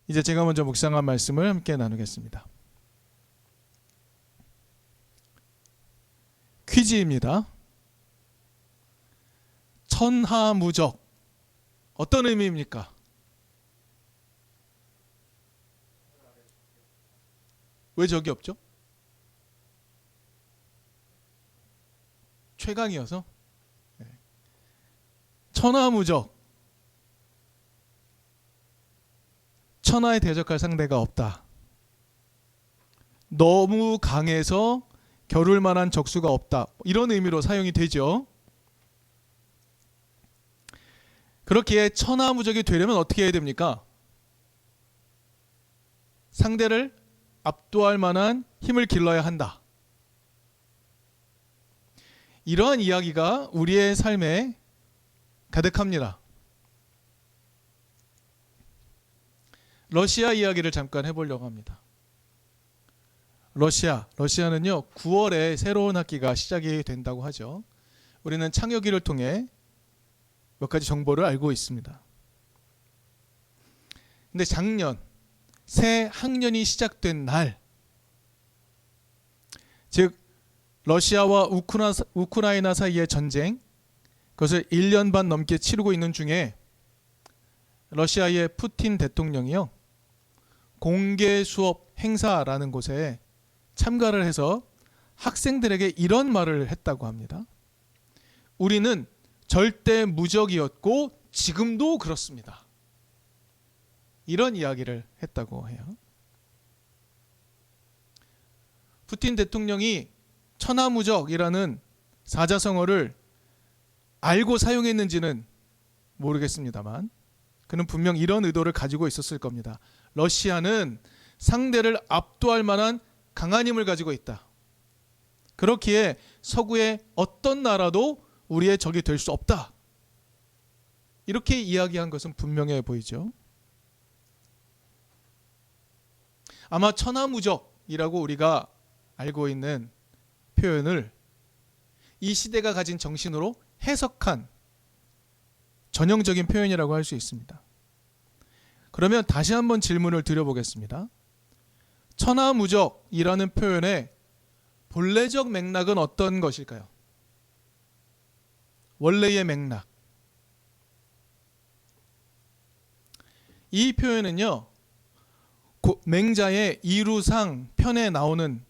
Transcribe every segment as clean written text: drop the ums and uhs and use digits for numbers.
이제 제가 먼저 묵상한 말씀을 함께 나누겠습니다. 퀴즈입니다. 천하무적 어떤 의미입니까? 왜 적이 없죠? 최강이어서. 천하무적, 천하에 대적할 상대가 없다. 너무 강해서 겨룰 만한 적수가 없다. 이런 의미로 사용이 되죠. 그렇기에 천하무적이 되려면 어떻게 해야 됩니까? 상대를 압도할 만한 힘을 길러야 한다. 이러한 이야기가 우리의 삶에 가득합니다. 러시아 이야기를 잠깐 해보려고 합니다. 러시아는요 9월에 새로운 학기가 시작이 된다고 하죠. 우리는 창여기를 통해 몇 가지 정보를 알고 있습니다. 근데 작년 새 학년이 시작된 날, 즉 러시아와 우크라이나 사이의 전쟁, 그것을 1년 반 넘게 치르고 있는 중에 러시아의 푸틴 대통령이요 공개 수업 행사라는 곳에 참가를 해서 학생들에게 이런 말을 했다고 합니다. 우리는 절대 무적이었고 지금도 그렇습니다. 이런 이야기를 했다고 해요. 푸틴 대통령이 천하무적이라는 사자성어를 알고 사용했는지는 모르겠습니다만 그는 분명 이런 의도를 가지고 있었을 겁니다. 러시아는 상대를 압도할 만한 강한 힘을 가지고 있다. 그렇기에 서구의 어떤 나라도 우리의 적이 될 수 없다. 이렇게 이야기한 것은 분명해 보이죠. 아마 천하무적이라고 우리가 알고 있는 표현을 이 시대가 가진 정신으로 해석한 전형적인 표현이라고 할 수 있습니다. 그러면 다시 한번 질문을 드려보겠습니다. 천하무적이라는 표현의 본래적 맥락은 어떤 것일까요? 원래의 맥락. 이 표현은요 맹자의 이루상 편에 나오는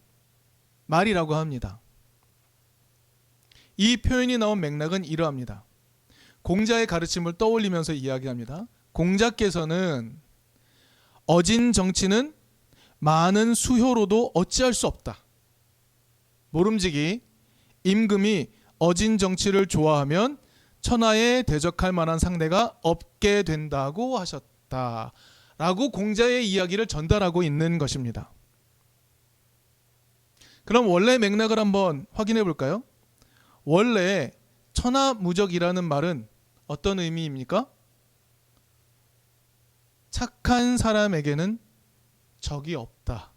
말이라고 합니다. 이 표현이 나온 맥락은 이러합니다. 공자의 가르침을 떠올리면서 이야기합니다. 공자께서는 어진 정치는 많은 수효로도 어찌할 수 없다. 모름지기 임금이 어진 정치를 좋아하면 천하에 대적할 만한 상대가 없게 된다고 하셨다. 라고 공자의 이야기를 전달하고 있는 것입니다. 그럼 원래 맥락을 한번 확인해 볼까요? 원래 천하무적이라는 말은 어떤 의미입니까? 착한 사람에게는 적이 없다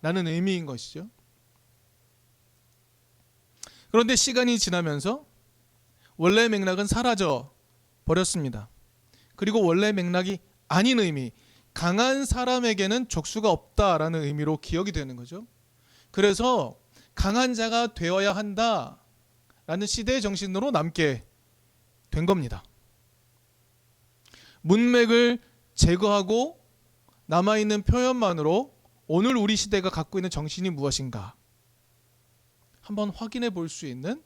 라는 의미인 것이죠. 그런데 시간이 지나면서 원래 맥락은 사라져 버렸습니다. 그리고 원래 맥락이 아닌 의미, 강한 사람에게는 적수가 없다라는 의미로 기억이 되는 거죠. 그래서 강한 자가 되어야 한다라는 시대의 정신으로 남게 된 겁니다. 문맥을 제거하고 남아있는 표현만으로 오늘 우리 시대가 갖고 있는 정신이 무엇인가 한번 확인해 볼 수 있는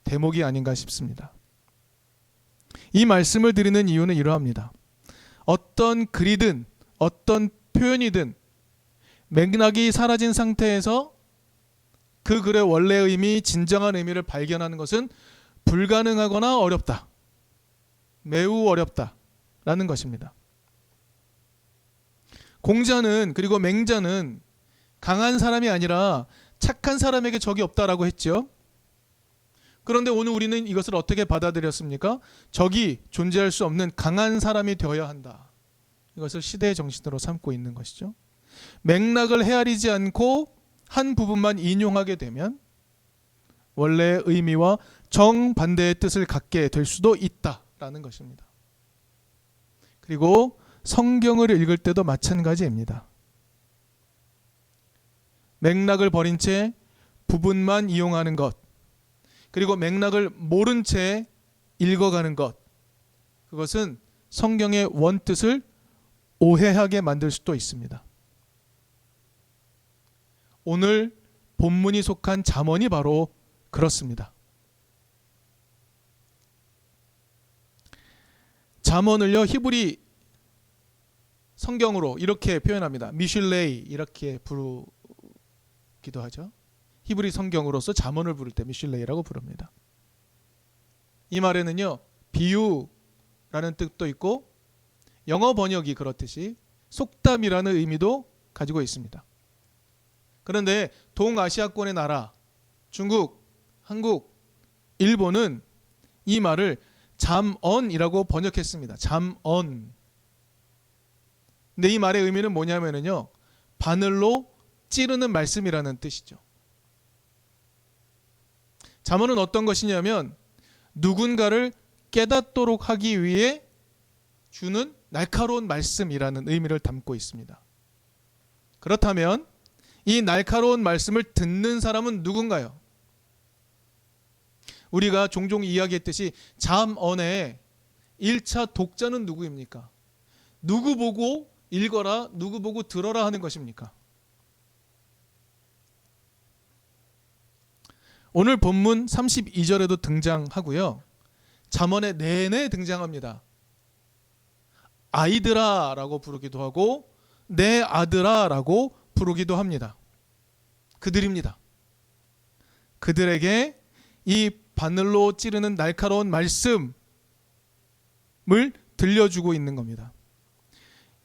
대목이 아닌가 싶습니다. 이 말씀을 드리는 이유는 이러합니다. 어떤 글이든 어떤 표현이든 맥락이 사라진 상태에서 그 글의 원래 의미, 진정한 의미를 발견하는 것은 불가능하거나 어렵다. 매우 어렵다라는 것입니다. 공자는 그리고 맹자는 강한 사람이 아니라 착한 사람에게 적이 없다라고 했죠. 그런데 오늘 우리는 이것을 어떻게 받아들였습니까? 적이 존재할 수 없는 강한 사람이 되어야 한다. 이것을 시대의 정신으로 삼고 있는 것이죠. 맥락을 헤아리지 않고 한 부분만 인용하게 되면 원래의 의미와 정반대의 뜻을 갖게 될 수도 있다라는 것입니다. 그리고 성경을 읽을 때도 마찬가지입니다. 맥락을 버린 채 부분만 이용하는 것, 그리고 맥락을 모른 채 읽어가는 것, 그것은 성경의 원뜻을 오해하게 만들 수도 있습니다. 오늘 본문이 속한 잠언이 바로 그렇습니다. 잠언을요, 히브리 성경으로 이렇게 표현합니다. 미슐레이 이렇게 부르기도 하죠. 히브리 성경으로서 잠언을 부를 때 미슐레이라고 부릅니다. 이 말에는요, 비유라는 뜻도 있고 영어 번역이 그렇듯이 속담이라는 의미도 가지고 있습니다. 그런데 동아시아권의 나라 중국, 한국, 일본은 이 말을 잠언이라고 번역했습니다. 잠언. 근데 이 말의 의미는 뭐냐면요, 바늘로 찌르는 말씀이라는 뜻이죠. 잠언은 어떤 것이냐면 누군가를 깨닫도록 하기 위해 주는 날카로운 말씀이라는 의미를 담고 있습니다. 그렇다면 이 날카로운 말씀을 듣는 사람은 누군가요? 우리가 종종 이야기했듯이 잠언의 1차 독자는 누구입니까? 누구 보고 읽어라, 누구 보고 들어라 하는 것입니까? 오늘 본문 32절에도 등장하고요, 잠언의 내내 등장합니다. 아이들아 라고 부르기도 하고 내 아들아 라고 부르기도 합니다. 그들입니다. 그들에게 이 바늘로 찌르는 날카로운 말씀을 들려주고 있는 겁니다.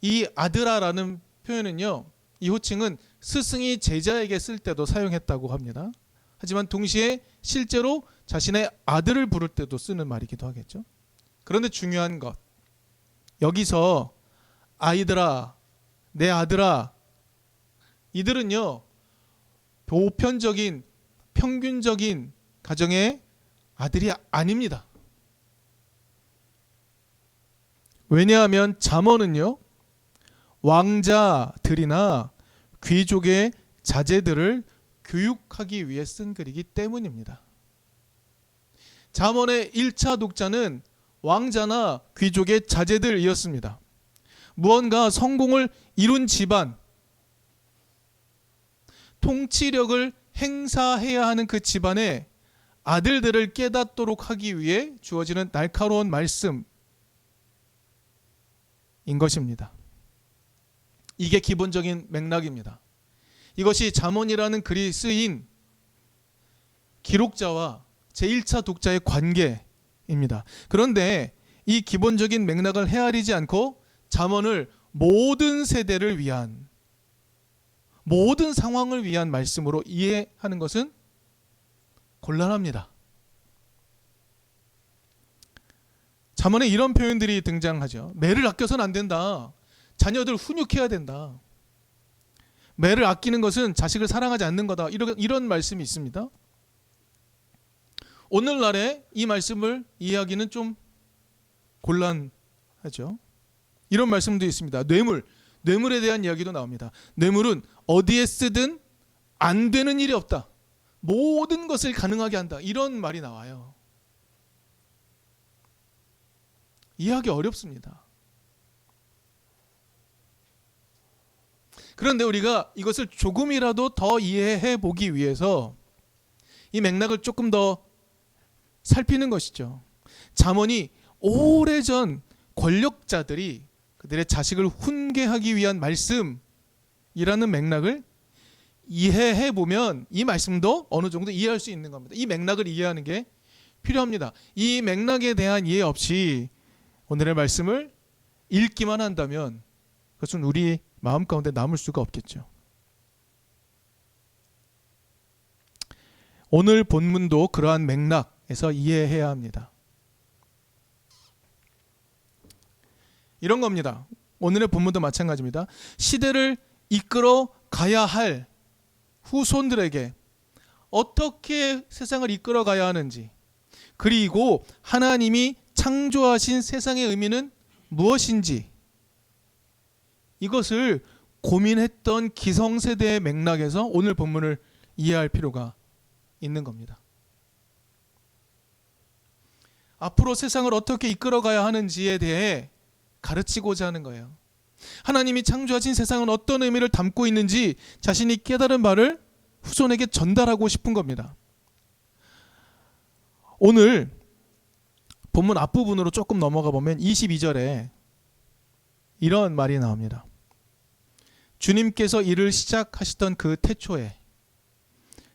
이 아들아라는 표현은요, 이 호칭은 스승이 제자에게 쓸 때도 사용했다고 합니다. 하지만 동시에 실제로 자신의 아들을 부를 때도 쓰는 말이기도 하겠죠. 그런데 중요한 것, 여기서 아이들아, 내 아들아, 이들은요, 보편적인 평균적인 가정의 아들이 아닙니다. 왜냐하면 잠언은요, 왕자들이나 귀족의 자제들을 교육하기 위해 쓴 글이기 때문입니다. 잠언의 1차 독자는 왕자나 귀족의 자제들이었습니다. 무언가 성공을 이룬 집안, 통치력을 행사해야 하는 그 집안의 아들들을 깨닫도록 하기 위해 주어지는 날카로운 말씀인 것입니다. 이게 기본적인 맥락입니다. 이것이 잠언이라는 글이 쓰인 기록자와 제1차 독자의 관계입니다. 그런데 이 기본적인 맥락을 헤아리지 않고 잠언을 모든 세대를 위한, 모든 상황을 위한 말씀으로 이해하는 것은 곤란합니다. 잠언에 이런 표현들이 등장하죠. 매를 아껴서는 안 된다. 자녀들 훈육해야 된다. 매를 아끼는 것은 자식을 사랑하지 않는 거다. 이런 말씀이 있습니다. 오늘날에 이 말씀을 이해하기는 좀 곤란하죠. 이런 말씀도 있습니다. 뇌물에 대한 이야기도 나옵니다. 뇌물은 어디에 쓰든 안 되는 일이 없다. 모든 것을 가능하게 한다. 이런 말이 나와요. 이해하기 어렵습니다. 그런데 우리가 이것을 조금이라도 더 이해해 보기 위해서 이 맥락을 조금 더 살피는 것이죠. 잠언이 오래전 권력자들이 그들의 자식을 훈계하기 위한 말씀이라는 맥락을 이해해 보면 이 말씀도 어느 정도 이해할 수 있는 겁니다. 이 맥락을 이해하는 게 필요합니다. 이 맥락에 대한 이해 없이 오늘의 말씀을 읽기만 한다면 그것은 우리 마음 가운데 남을 수가 없겠죠. 오늘 본문도 그러한 맥락에서 이해해야 합니다. 이런 겁니다. 오늘의 본문도 마찬가지입니다. 시대를 이끌어 가야 할 후손들에게 어떻게 세상을 이끌어 가야 하는지, 그리고 하나님이 창조하신 세상의 의미는 무엇인지 이것을 고민했던 기성세대의 맥락에서 오늘 본문을 이해할 필요가 있는 겁니다. 앞으로 세상을 어떻게 이끌어가야 하는지에 대해 가르치고자 하는 거예요. 하나님이 창조하신 세상은 어떤 의미를 담고 있는지 자신이 깨달은 바를 후손에게 전달하고 싶은 겁니다. 오늘 본문 앞부분으로 조금 넘어가 보면 22절에 이런 말이 나옵니다. 주님께서 일을 시작하시던 그 태초에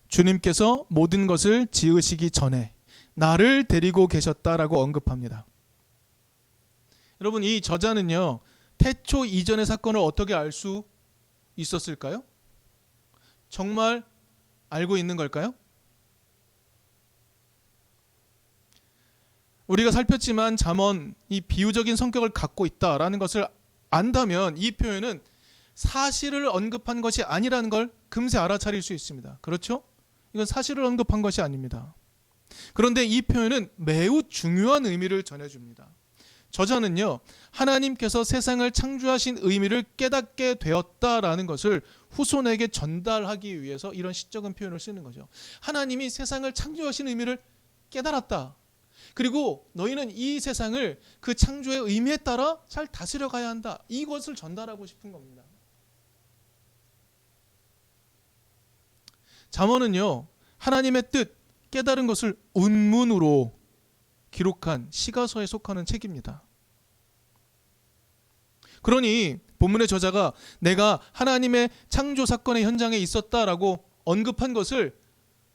주님께서 모든 것을 지으시기 전에 나를 데리고 계셨다라고 언급합니다. 여러분, 이 저자는요, 태초 이전의 사건을 어떻게 알 수 있었을까요? 정말 알고 있는 걸까요? 우리가 살폈지만 잠언이 비유적인 성격을 갖고 있다라는 것을 안다면 이 표현은 사실을 언급한 것이 아니라는 걸 금세 알아차릴 수 있습니다. 그렇죠? 이건 사실을 언급한 것이 아닙니다. 그런데 이 표현은 매우 중요한 의미를 전해줍니다. 저자는요, 하나님께서 세상을 창조하신 의미를 깨닫게 되었다라는 것을 후손에게 전달하기 위해서 이런 시적인 표현을 쓰는 거죠. 하나님이 세상을 창조하신 의미를 깨달았다. 그리고 너희는 이 세상을 그 창조의 의미에 따라 잘 다스려 가야 한다. 이것을 전달하고 싶은 겁니다. 잠언은요, 하나님의 뜻, 깨달은 것을 운문으로 기록한 시가서에 속하는 책입니다. 그러니 본문의 저자가 내가 하나님의 창조 사건의 현장에 있었다라고 언급한 것을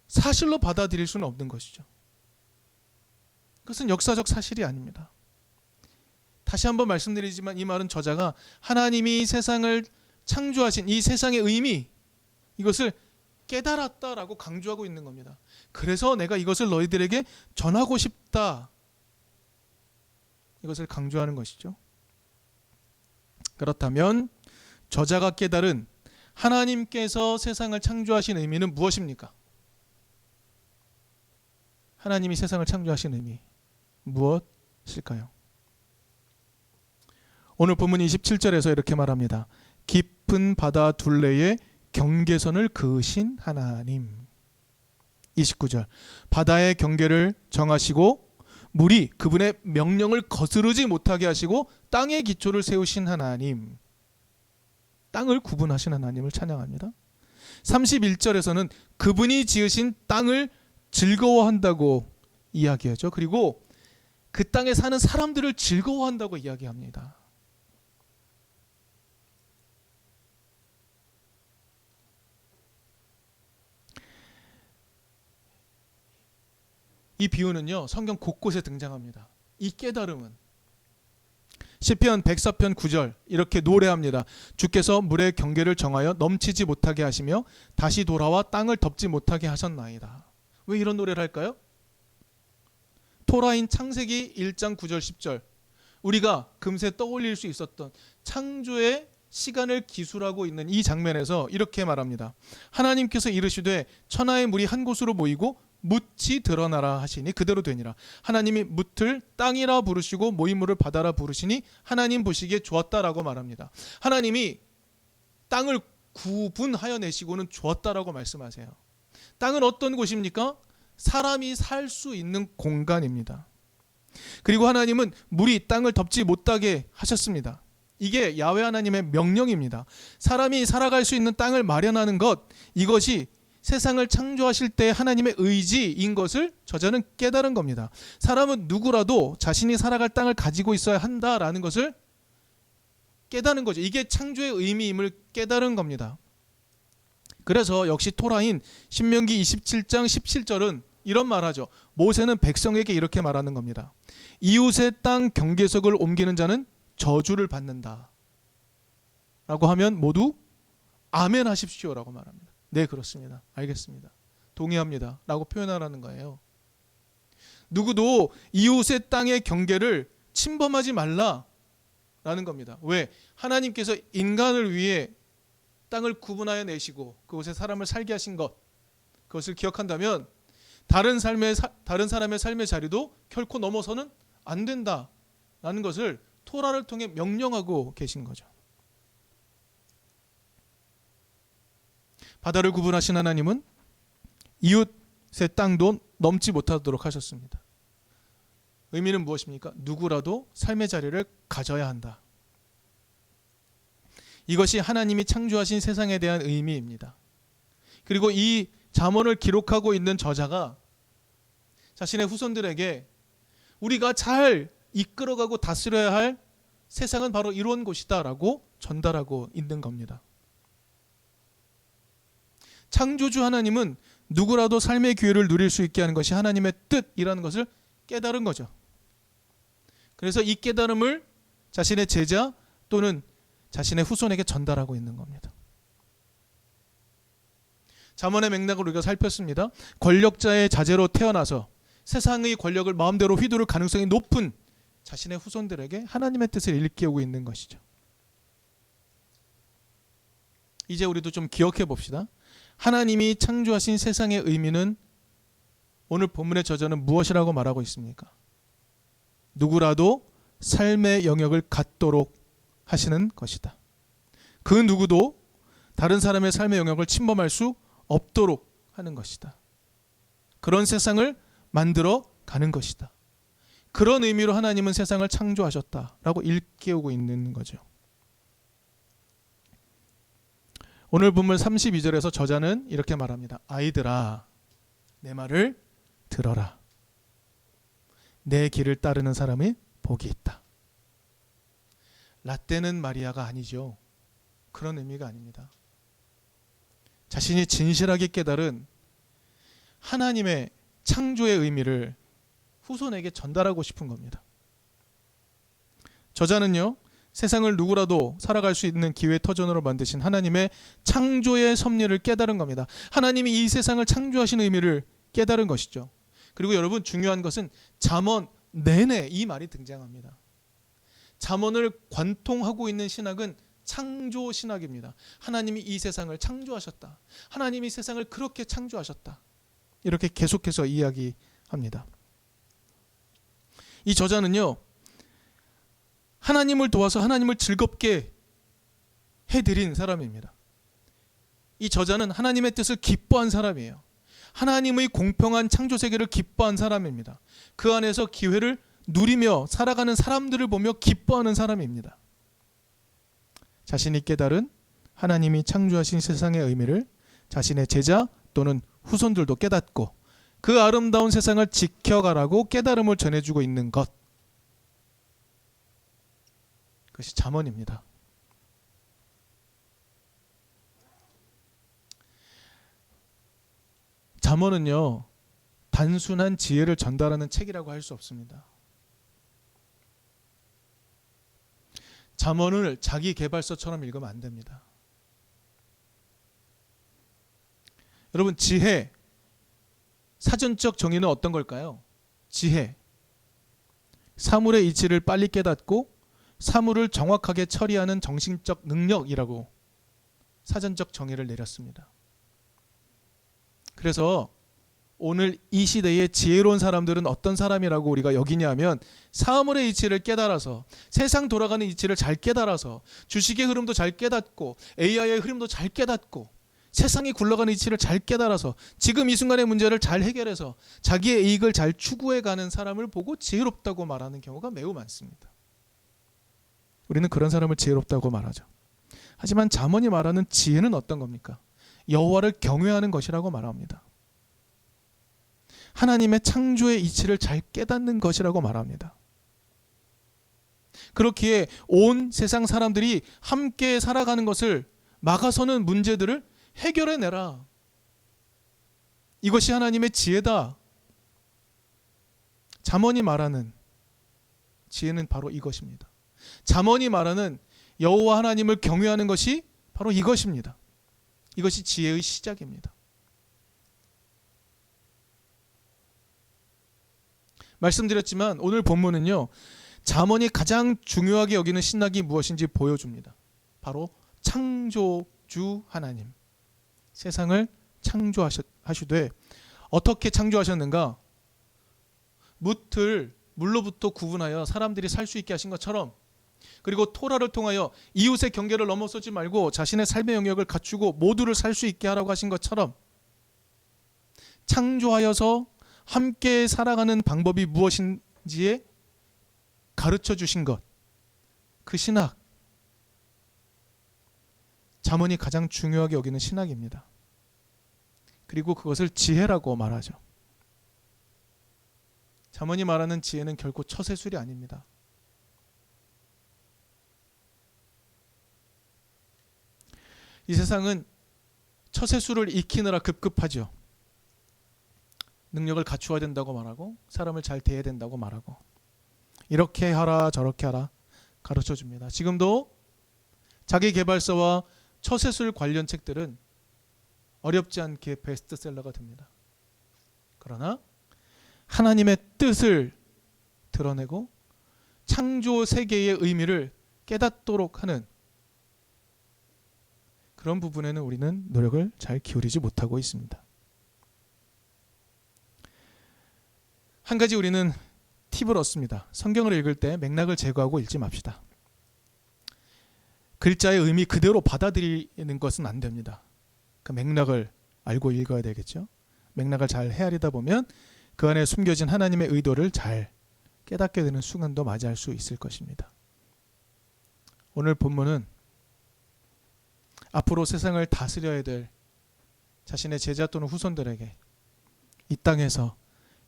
사실로 받아들일 수는 없는 것이죠. 그것은 역사적 사실이 아닙니다. 다시 한번 말씀드리지만 이 말은 저자가 하나님이 세상을 창조하신 이 세상의 의미, 이것을 깨달았다라고 강조하고 있는 겁니다. 그래서 내가 이것을 너희들에게 전하고 싶다. 이것을 강조하는 것이죠. 그렇다면 저자가 깨달은 하나님께서 세상을 창조하신 의미는 무엇입니까? 하나님이 세상을 창조하신 의미 무엇일까요? 오늘 본문 27절에서 이렇게 말합니다. 깊은 바다 둘레에 경계선을 그으신 하나님. 29절 바다의 경계를 정하시고 물이 그분의 명령을 거스르지 못하게 하시고 땅의 기초를 세우신 하나님. 땅을 구분하신 하나님을 찬양합니다. 31절에서는 그분이 지으신 땅을 즐거워한다고 이야기하죠. 그리고 그 땅에 사는 사람들을 즐거워한다고 이야기합니다. 이 비유는요, 성경 곳곳에 등장합니다. 이 깨달음은 시편 104편 9절 이렇게 노래합니다. 주께서 물의 경계를 정하여 넘치지 못하게 하시며 다시 돌아와 땅을 덮지 못하게 하셨나이다. 왜 이런 노래를 할까요? 토라인 창세기 1장 9절 10절 우리가 금세 떠올릴 수 있었던 창조의 시간을 기술하고 있는 이 장면에서 이렇게 말합니다. 하나님께서 이르시되 천하의 물이 한 곳으로 모이고 묻이 드러나라 하시니 그대로 되니라. 하나님이 묻을 땅이라 부르시고 모인 물을 바다라 부르시니 하나님 보시기에 좋았다라고 말합니다. 하나님이 땅을 구분하여 내시고는 좋았다라고 말씀하세요. 땅은 어떤 곳입니까? 사람이 살 수 있는 공간입니다. 그리고 하나님은 물이 땅을 덮지 못하게 하셨습니다. 이게 야훼 하나님의 명령입니다. 사람이 살아갈 수 있는 땅을 마련하는 것, 이것이 세상을 창조하실 때 하나님의 의지인 것을 저자는 깨달은 겁니다. 사람은 누구라도 자신이 살아갈 땅을 가지고 있어야 한다라는 것을 깨달은 거죠. 이게 창조의 의미임을 깨달은 겁니다. 그래서 역시 토라인 신명기 27장 17절은 이런 말하죠. 모세는 백성에게 이렇게 말하는 겁니다. 이웃의 땅 경계석을 옮기는 자는 저주를 받는다 라고 하면 모두 아멘 하십시오 라고 말합니다. 네, 그렇습니다. 알겠습니다. 동의합니다 라고 표현하라는 거예요. 누구도 이웃의 땅의 경계를 침범하지 말라라는 겁니다. 왜? 하나님께서 인간을 위해 땅을 구분하여 내시고 그곳에 사람을 살게 하신 것, 그것을 기억한다면 다른 사람의 삶의 자리도 결코 넘어서는 안 된다라는 것을 토라를 통해 명령하고 계신 거죠. 바다를 구분하신 하나님은 이웃의 땅도 넘지 못하도록 하셨습니다. 의미는 무엇입니까? 누구라도 삶의 자리를 가져야 한다. 이것이 하나님이 창조하신 세상에 대한 의미입니다. 그리고 이 잠언을 기록하고 있는 저자가 자신의 후손들에게 우리가 잘 이끌어가고 다스려야 할 세상은 바로 이런 곳이다 라고 전달하고 있는 겁니다. 창조주 하나님은 누구라도 삶의 기회를 누릴 수 있게 하는 것이 하나님의 뜻이라는 것을 깨달은 거죠. 그래서 이 깨달음을 자신의 제자 또는 자신의 후손에게 전달하고 있는 겁니다. 잠언의 맥락을 우리가 살폈습니다. 권력자의 자제로 태어나서 세상의 권력을 마음대로 휘두를 가능성이 높은 자신의 후손들에게 하나님의 뜻을 일깨우고 있는 것이죠. 이제 우리도 좀 기억해 봅시다. 하나님이 창조하신 세상의 의미는 오늘 본문의 저자는 무엇이라고 말하고 있습니까? 누구라도 삶의 영역을 갖도록 하시는 것이다. 그 누구도 다른 사람의 삶의 영역을 침범할 수 없도록 하는 것이다. 그런 세상을 만들어 가는 것이다. 그런 의미로 하나님은 세상을 창조하셨다라고 일깨우고 있는 거죠. 오늘 본문 32절에서 저자는 이렇게 말합니다. 아이들아, 내 말을 들어라. 내 길을 따르는 사람이 복이 있다. 라떼는 마리아가 아니죠. 그런 의미가 아닙니다. 자신이 진실하게 깨달은 하나님의 창조의 의미를 후손에게 전달하고 싶은 겁니다. 저자는요, 세상을 누구라도 살아갈 수 있는 기회 터전으로 만드신 하나님의 창조의 섭리를 깨달은 겁니다. 하나님이 이 세상을 창조하신 의미를 깨달은 것이죠. 그리고 여러분, 중요한 것은 잠언 내내 이 말이 등장합니다. 잠언을 관통하고 있는 신학은 창조 신학입니다. 하나님이 이 세상을 창조하셨다. 하나님이 세상을 그렇게 창조하셨다. 이렇게 계속해서 이야기합니다. 이 저자는요, 하나님을 도와서 하나님을 즐겁게 해드린 사람입니다. 이 저자는 하나님의 뜻을 기뻐한 사람이에요. 하나님의 공평한 창조 세계를 기뻐한 사람입니다. 그 안에서 기회를 누리며 살아가는 사람들을 보며 기뻐하는 사람입니다. 자신이 깨달은 하나님이 창조하신 세상의 의미를 자신의 제자 또는 후손들도 깨닫고 그 아름다운 세상을 지켜가라고 깨달음을 전해주고 있는 것, 그것이 잠언입니다. 잠언은요, 단순한 지혜를 전달하는 책이라고 할 수 없습니다. 잠언을 자기 개발서처럼 읽으면 안 됩니다. 여러분, 지혜, 사전적 정의는 어떤 걸까요? 지혜, 사물의 이치를 빨리 깨닫고 사물을 정확하게 처리하는 정신적 능력이라고 사전적 정의를 내렸습니다. 그래서 오늘 이 시대의 지혜로운 사람들은 어떤 사람이라고 우리가 여기냐면, 사물의 이치를 깨달아서 세상 돌아가는 이치를 잘 깨달아서 주식의 흐름도 잘 깨닫고 AI의 흐름도 잘 깨닫고 세상이 굴러가는 이치를 잘 깨달아서 지금 이 순간의 문제를 잘 해결해서 자기의 이익을 잘 추구해가는 사람을 보고 지혜롭다고 말하는 경우가 매우 많습니다. 우리는 그런 사람을 지혜롭다고 말하죠. 하지만 잠언이 말하는 지혜는 어떤 겁니까? 여호와를 경외하는 것이라고 말합니다. 하나님의 창조의 이치를 잘 깨닫는 것이라고 말합니다. 그렇기에 온 세상 사람들이 함께 살아가는 것을 막아서는 문제들을 해결해내라. 이것이 하나님의 지혜다. 잠언이 말하는 지혜는 바로 이것입니다. 잠언이 말하는 여호와 하나님을 경외하는 것이 바로 이것입니다. 이것이 지혜의 시작입니다. 말씀드렸지만 오늘 본문은요, 잠언이 가장 중요하게 여기는 신학이 무엇인지 보여줍니다. 바로 창조주 하나님, 세상을 창조하시되 어떻게 창조하셨는가? 물로부터 구분하여 사람들이 살 수 있게 하신 것처럼 그리고 토라를 통하여 이웃의 경계를 넘어서지 말고 자신의 삶의 영역을 갖추고 모두를 살 수 있게 하라고 하신 것처럼 창조하여서 함께 살아가는 방법이 무엇인지에 가르쳐 주신 것, 그 신학, 잠언이 가장 중요하게 여기는 신학입니다. 그리고 그것을 지혜라고 말하죠. 잠언이 말하는 지혜는 결코 처세술이 아닙니다. 이 세상은 처세술을 익히느라 급급하죠. 능력을 갖추어야 된다고 말하고 사람을 잘 대해야 된다고 말하고 이렇게 하라 저렇게 하라 가르쳐 줍니다. 지금도 자기계발서와 처세술 관련 책들은 어렵지 않게 베스트셀러가 됩니다. 그러나 하나님의 뜻을 드러내고 창조 세계의 의미를 깨닫도록 하는 그런 부분에는 우리는 노력을 잘 기울이지 못하고 있습니다. 한 가지 우리는 팁을 얻습니다. 성경을 읽을 때 맥락을 제거하고 읽지 맙시다. 글자의 의미 그대로 받아들이는 것은 안 됩니다. 그 맥락을 알고 읽어야 되겠죠. 맥락을 잘 헤아리다 보면 그 안에 숨겨진 하나님의 의도를 잘 깨닫게 되는 순간도 맞이할 수 있을 것입니다. 오늘 본문은 앞으로 세상을 다스려야 될 자신의 제자 또는 후손들에게 이 땅에서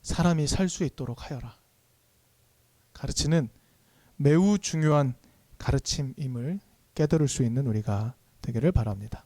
사람이 살 수 있도록 하여라 가르치는 매우 중요한 가르침임을 깨달을 수 있는 우리가 되기를 바랍니다.